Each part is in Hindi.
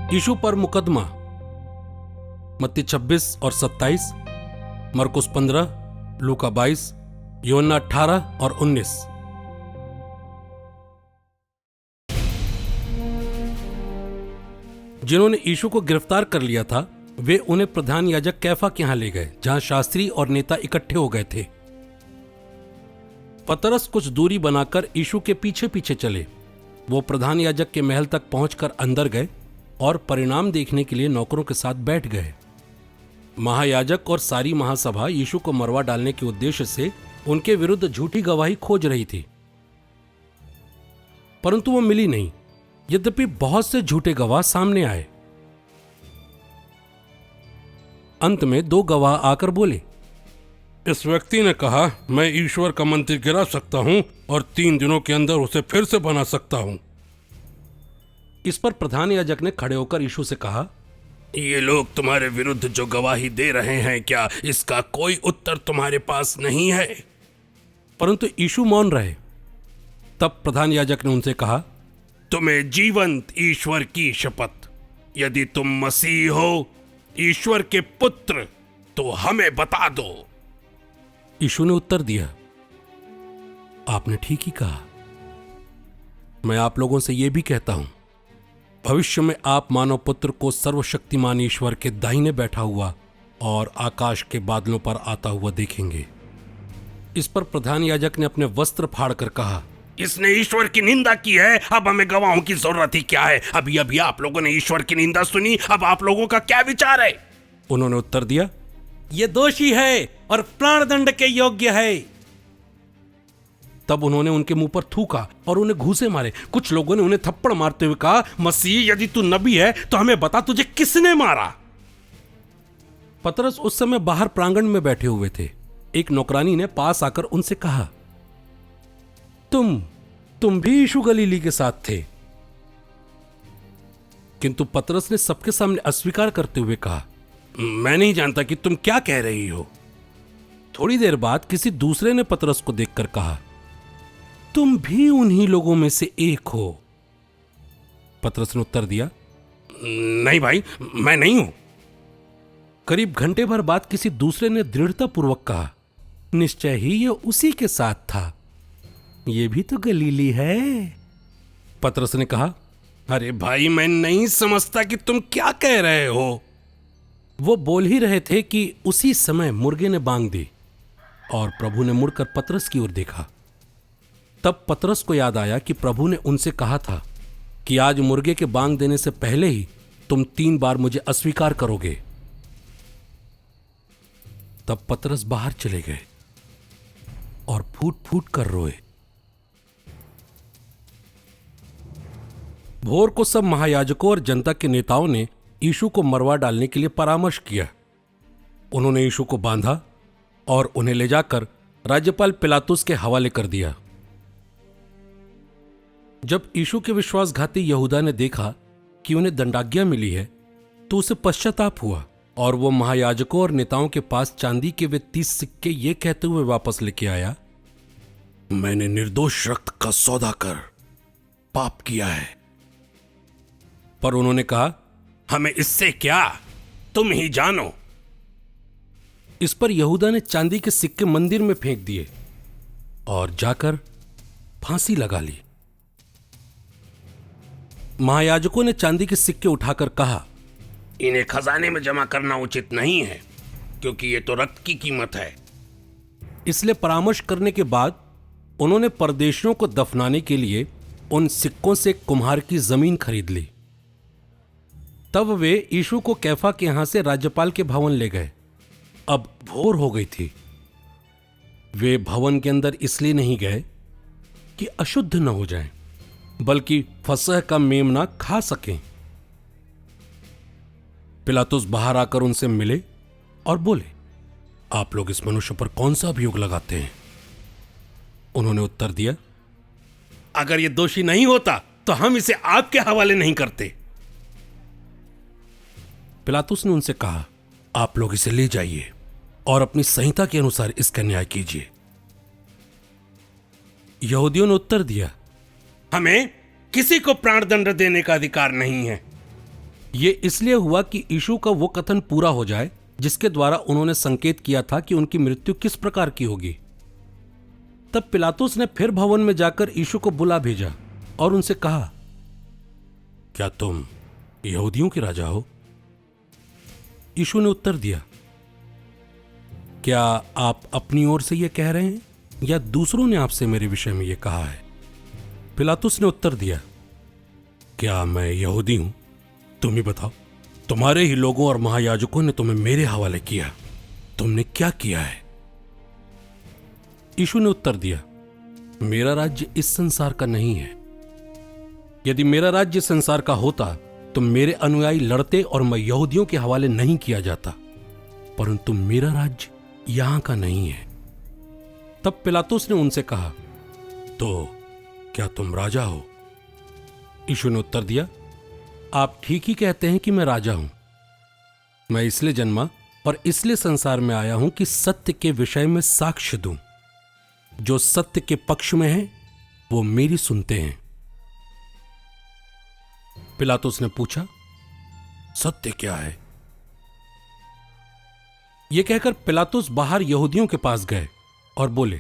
यीशु पर मुकदमा। मत्ती 26 और 27, मरकुस 15, लूका 22, यूहन्ना 18 और 19। जिन्होंने यीशु को गिरफ्तार कर लिया था वे उन्हें प्रधान याजक कैफा के यहां ले गए, जहां शास्त्री और नेता इकट्ठे हो गए थे। पतरस कुछ दूरी बनाकर यीशु के पीछे पीछे चले। वो प्रधान याजक के महल तक पहुंचकर अंदर गए और परिणाम देखने के लिए नौकरों के साथ बैठ गए। महायाजक और सारी महासभा यीशु को मरवा डालने के उद्देश्य से उनके विरुद्ध झूठी गवाही खोज रही थी, परंतु वो मिली नहीं। यद्यपि बहुत से झूठे गवाह सामने आए। अंत में 2 गवाह आकर बोले, इस व्यक्ति ने कहा मैं ईश्वर का मंदिर गिरा सकता हूं और 3 दिनों के अंदर उसे फिर से बना सकता हूं। इस पर प्रधान याजक ने खड़े होकर यीशु से कहा, ये लोग तुम्हारे विरुद्ध जो गवाही दे रहे हैं, क्या इसका कोई उत्तर तुम्हारे पास नहीं है? परंतु यीशु मौन रहे। तब प्रधान याजक ने उनसे कहा, तुम्हें जीवंत ईश्वर की शपथ, यदि तुम मसीह हो, ईश्वर के पुत्र, तो हमें बता दो। यीशु ने उत्तर दिया, आपने ठीक ही कहा। मैं आप लोगों से यह भी कहता हूं, भविष्य में आप मानव पुत्र को सर्वशक्तिमान ईश्वर के दाहिने बैठा हुआ और आकाश के बादलों पर आता हुआ देखेंगे। इस पर प्रधान याजक ने अपने वस्त्र फाड़कर कहा, इसने ईश्वर की निंदा की है, अब हमें गवाहों की जरूरत ही क्या है? अभी अभी आप लोगों ने ईश्वर की निंदा सुनी, अब आप लोगों का क्या विचार है? उन्होंने उत्तर दिया, ये दोषी है और प्राणदंड के योग्य है। तब उन्होंने उनके मुंह पर थूका और उन्हें घूंसे मारे। कुछ लोगों ने उन्हें थप्पड़ मारते हुए कहा, मसीह यदि तू नबी है तो हमें बता, तुझे किसने मारा? पतरस उस समय बाहर प्रांगण में बैठे हुए थे। एक नौकरानी ने पास आकर उनसे कहा, तुम भी यीशु गलीली के साथ थे। किंतु पतरस ने सबके सामने अस्वीकार करते हुए कहा, मैं नहीं जानता कि तुम क्या कह रही हो। थोड़ी देर बाद किसी दूसरे ने पतरस को देखकर कहा, तुम भी उन्हीं लोगों में से एक हो। पतरस ने उत्तर दिया, नहीं भाई, मैं नहीं हूं। करीब घंटे भर बाद किसी दूसरे ने दृढ़तापूर्वक कहा, निश्चय ही यह उसी के साथ था, यह भी तो गलीली है। पतरस ने कहा, अरे भाई, मैं नहीं समझता कि तुम क्या कह रहे हो। वो बोल ही रहे थे कि उसी समय मुर्गे ने बांग दी और प्रभु ने मुड़कर पतरस की ओर देखा। तब पतरस को याद आया कि प्रभु ने उनसे कहा था कि आज मुर्गे के बांग देने से पहले ही तुम 3 बार मुझे अस्वीकार करोगे। तब पतरस बाहर चले गए और फूट फूट कर रोए। भोर को सब महायाजकों और जनता के नेताओं ने यीशु को मरवा डालने के लिए परामर्श किया। उन्होंने यीशु को बांधा और उन्हें ले जाकर राज्यपाल पिलातुस के हवाले कर दिया। जब यीशु के विश्वासघाती यहूदा ने देखा कि उन्हें दंडाज्ञा मिली है तो उसे पश्चाताप हुआ और वो महायाजकों और नेताओं के पास चांदी के वे 30 सिक्के ये कहते हुए वापस लेके आया, मैंने निर्दोष रक्त का सौदा कर पाप किया है। पर उन्होंने कहा, हमें इससे क्या, तुम ही जानो। इस पर यहूदा ने चांदी के सिक्के मंदिर में फेंक दिए और जाकर फांसी लगा ली। महायाजकों ने चांदी के सिक्के उठाकर कहा, इन्हें खजाने में जमा करना उचित नहीं है, क्योंकि ये तो रक्त की कीमत है। इसलिए परामर्श करने के बाद उन्होंने परदेशियों को दफनाने के लिए उन सिक्कों से कुम्हार की जमीन खरीद ली। तब वे यीशु को कैफा के यहां से राज्यपाल के भवन ले गए। अब भोर हो गई थी। वे भवन के अंदर इसलिए नहीं गए कि अशुद्ध न हो जाएं, बल्कि फसह का मेमना खा सकें। पिलातुस बाहर आकर उनसे मिले और बोले, आप लोग इस मनुष्य पर कौन सा अभियोग लगाते हैं? उन्होंने उत्तर दिया, अगर यह दोषी नहीं होता तो हम इसे आपके हवाले नहीं करते। पिलातुस ने उनसे कहा, आप लोग इसे ले जाइए और अपनी संहिता के अनुसार इसका न्याय कीजिए। यहूदियों ने उत्तर दिया, हमें किसी को प्राणदंड देने का अधिकार नहीं है। ये इसलिए हुआ कि यीशु का वो कथन पूरा हो जाए जिसके द्वारा उन्होंने संकेत किया था कि उनकी मृत्यु किस प्रकार की होगी। तब पिलातुस ने फिर भवन में जाकर यीशु को बुला भेजा और उनसे कहा, क्या तुम यहूदियों के राजा हो? यीशु ने उत्तर दिया, क्या आप अपनी ओर से यह कह रहे हैं या दूसरों ने आपसे मेरे विषय में यह कहा है? पिलातुस ने उत्तर दिया, क्या मैं यहूदी हूं? तुम ही बताओ। तुम्हारे ही लोगों और महायाजकों ने तुम्हें मेरे हवाले किया। तुमने क्या किया है? यीशु ने उत्तर दिया, मेरा राज्य इस संसार का नहीं है। यदि मेरा राज्य संसार का होता तो मेरे अनुयायी लड़ते और मैं यहूदियों के हवाले नहीं किया जाता, परंतु मेरा राज्य यहां का नहीं है। तब पिलातुस ने उनसे कहा, तो क्या तुम राजा हो? यीशु ने उत्तर दिया, आप ठीक ही कहते हैं कि मैं राजा हूं। मैं इसलिए जन्मा और इसलिए संसार में आया हूं कि सत्य के विषय में साक्ष्य दूं। जो सत्य के पक्ष में है वो मेरी सुनते हैं। पिलातुस ने पूछा, सत्य क्या है? यह कहकर पिलातुस बाहर यहूदियों के पास गए और बोले,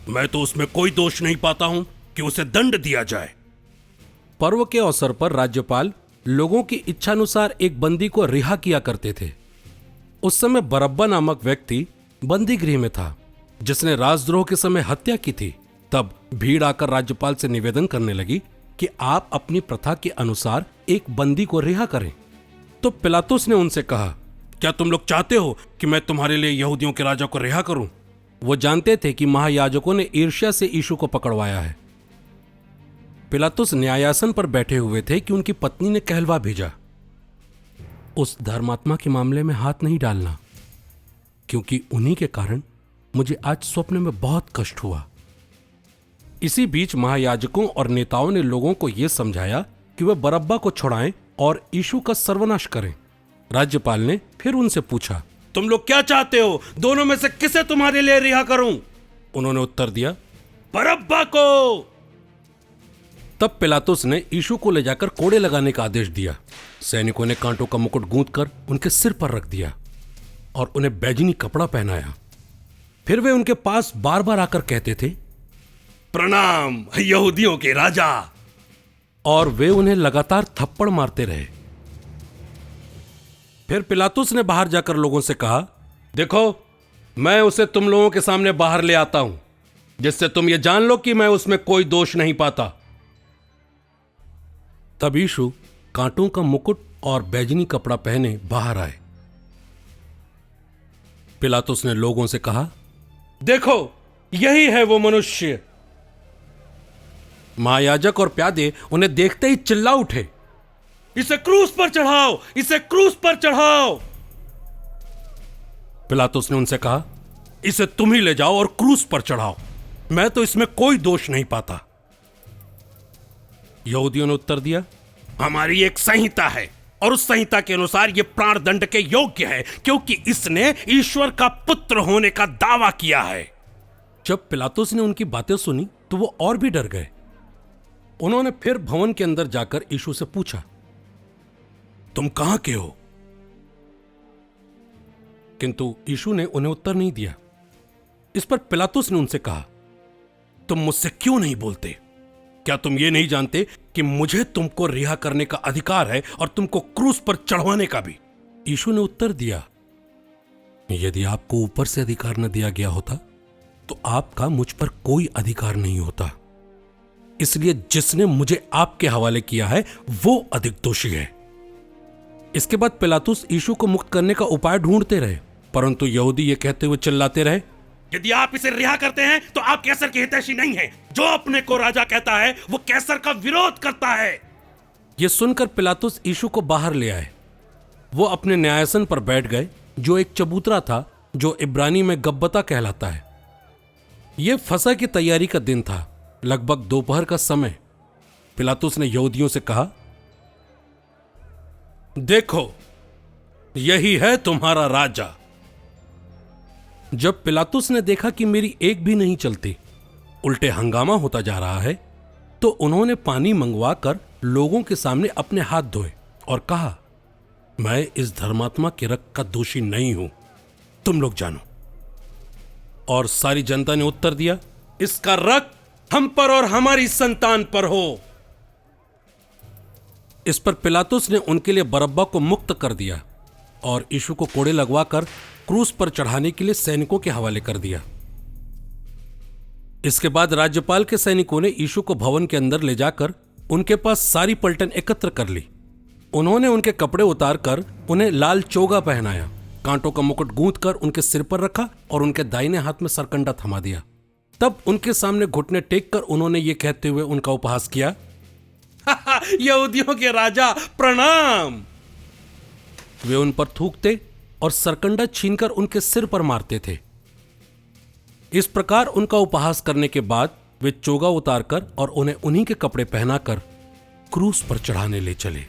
मैं तो उसमें कोई दोष नहीं पाता हूं कि उसे दंड दिया जाए। पर्व के अवसर पर राज्यपाल लोगों की इच्छानुसार एक बंदी को रिहा किया करते थे। उस समय बरअब्बा नामक व्यक्ति बंदी गृह में था, जिसने राजद्रोह के समय हत्या की थी। तब भीड़ आकर राज्यपाल से निवेदन करने लगी कि आप अपनी प्रथा के अनुसार एक बंदी को रिहा करें। तो पिलातुस ने उनसे कहा, क्या तुम लोग चाहते हो कि मैं तुम्हारे लिए यहूदियों के राजा को रिहा करूं? वो जानते थे कि महायाजकों ने ईर्ष्या से यीशु को पकड़वाया है। पिलातुस न्यायासन पर बैठे हुए थे कि उनकी पत्नी ने कहलवा भेजा, उस धर्मात्मा के मामले में हाथ नहीं डालना, क्योंकि उन्हीं के कारण मुझे आज स्वप्न में बहुत कष्ट हुआ। इसी बीच महायाजकों और नेताओं ने लोगों को यह समझाया कि वे बरअब्बा को छुड़ाएं और यीशु का सर्वनाश करें। राज्यपाल ने फिर उनसे पूछा, तुम लोग क्या चाहते हो? दोनों में से किसे तुम्हारे लिए रिहा करूं? उन्होंने उत्तर दिया, बरअब्बा को। तब पिलातुस ने यीशु को ले जाकर कोड़े लगाने का आदेश दिया। सैनिकों ने कांटों का मुकुट गूंथकर उनके सिर पर रख दिया और उन्हें बैजनी कपड़ा पहनाया। फिर वे उनके पास बार बार आकर कहते थे, प्रणाम यहूदियों के राजा। और वे उन्हें लगातार थप्पड़ मारते रहे। फिर पिलातुस ने बाहर जाकर लोगों से कहा, देखो, मैं उसे तुम लोगों के सामने बाहर ले आता हूं, जिससे तुम ये जान लो कि मैं उसमें कोई दोष नहीं पाता। तब यीशु कांटों का मुकुट और बैजनी कपड़ा पहने बाहर आए। पिलातुस ने लोगों से कहा, देखो, यही है वो मनुष्य। महायाजक और प्यादे उन्हें देखते ही चिल्ला उठे, इसे क्रूस पर चढ़ाओ, इसे क्रूस पर चढ़ाओ। पिलातुस ने उनसे कहा, इसे तुम ही ले जाओ और क्रूस पर चढ़ाओ, मैं तो इसमें कोई दोष नहीं पाता। यहूदियों ने उत्तर दिया, हमारी एक संहिता है और उस संहिता के अनुसार यह प्राण दंड के योग्य है, क्योंकि इसने ईश्वर का पुत्र होने का दावा किया है। जब पिलातुस ने उनकी बातें सुनी तो वो और भी डर गए। उन्होंने फिर भवन के अंदर जाकर यीशु से पूछा, तुम कहां के हो? किंतु यीशु ने उन्हें उत्तर नहीं दिया। इस पर पिलातुस ने उनसे कहा, तुम मुझसे क्यों नहीं बोलते? क्या तुम ये नहीं जानते कि मुझे तुमको रिहा करने का अधिकार है और तुमको क्रूस पर चढ़वाने का भी? यीशु ने उत्तर दिया, यदि आपको ऊपर से अधिकार न दिया गया होता तो आपका मुझ पर कोई अधिकार नहीं होता। इसलिए जिसने मुझे आपके हवाले किया है वो अधिक दोषी है। इसके बाद पिलातुस यीशु को मुक्त करने का उपाय ढूंढते रहे, परंतु यहूदी ये कहते हुए चिल्लाते रहे, यदि आप इसे रिहा करते हैं तो आप कैसर के हितैषी नहीं हैं। जो अपने को राजा कहता है वो कैसर का विरोध करता है। यह सुनकर पिलातुस यीशु को बाहर ले आए। वो अपने न्यायासन पर बैठ गए, जो एक चबूतरा था, जो इब्रानी में गब्बता कहलाता है। यह फसह की तैयारी का दिन था, लगभग दोपहर का समय। पिलातुस ने यहूदियों से कहा, देखो, यही है तुम्हारा राजा। जब पिलातुस ने देखा कि मेरी एक भी नहीं चलती, उल्टे हंगामा होता जा रहा है, तो उन्होंने पानी मंगवा कर लोगों के सामने अपने हाथ धोए और कहा, मैं इस धर्मात्मा के रक्त का दोषी नहीं हूं, तुम लोग जानो। और सारी जनता ने उत्तर दिया, इसका रक्त हम पर और हमारी संतान पर हो। इस पर पिलातुस ने उनके लिए बरअब्बा को मुक्त कर दिया और यीशु को कोड़े लगवाकर क्रूस पर चढ़ाने के लिए सैनिकों के हवाले कर दिया। इसके बाद राज्यपाल के सैनिकों ने यीशु को भवन के अंदर ले जाकर उनके पास सारी पलटन एकत्र कर ली। उन्होंने उनके कपड़े उतारकर उन्हें लाल चोगा पहनाया, कांटों का मुकुट गूंथकर उनके सिर पर रखा और उनके दाहिने हाथ में सरकंडा थमा दिया। तब उनके सामने घुटने टेक कर उन्होंने ये कहते हुए उनका उपहास किया, यहूदियों के राजा प्रणाम। वे उन पर थूकते और सरकंडा छीनकर उनके सिर पर मारते थे। इस प्रकार उनका उपहास करने के बाद वे चोगा उतारकर और उन्हें उन्हीं के कपड़े पहनाकर क्रूस पर चढ़ाने ले चले।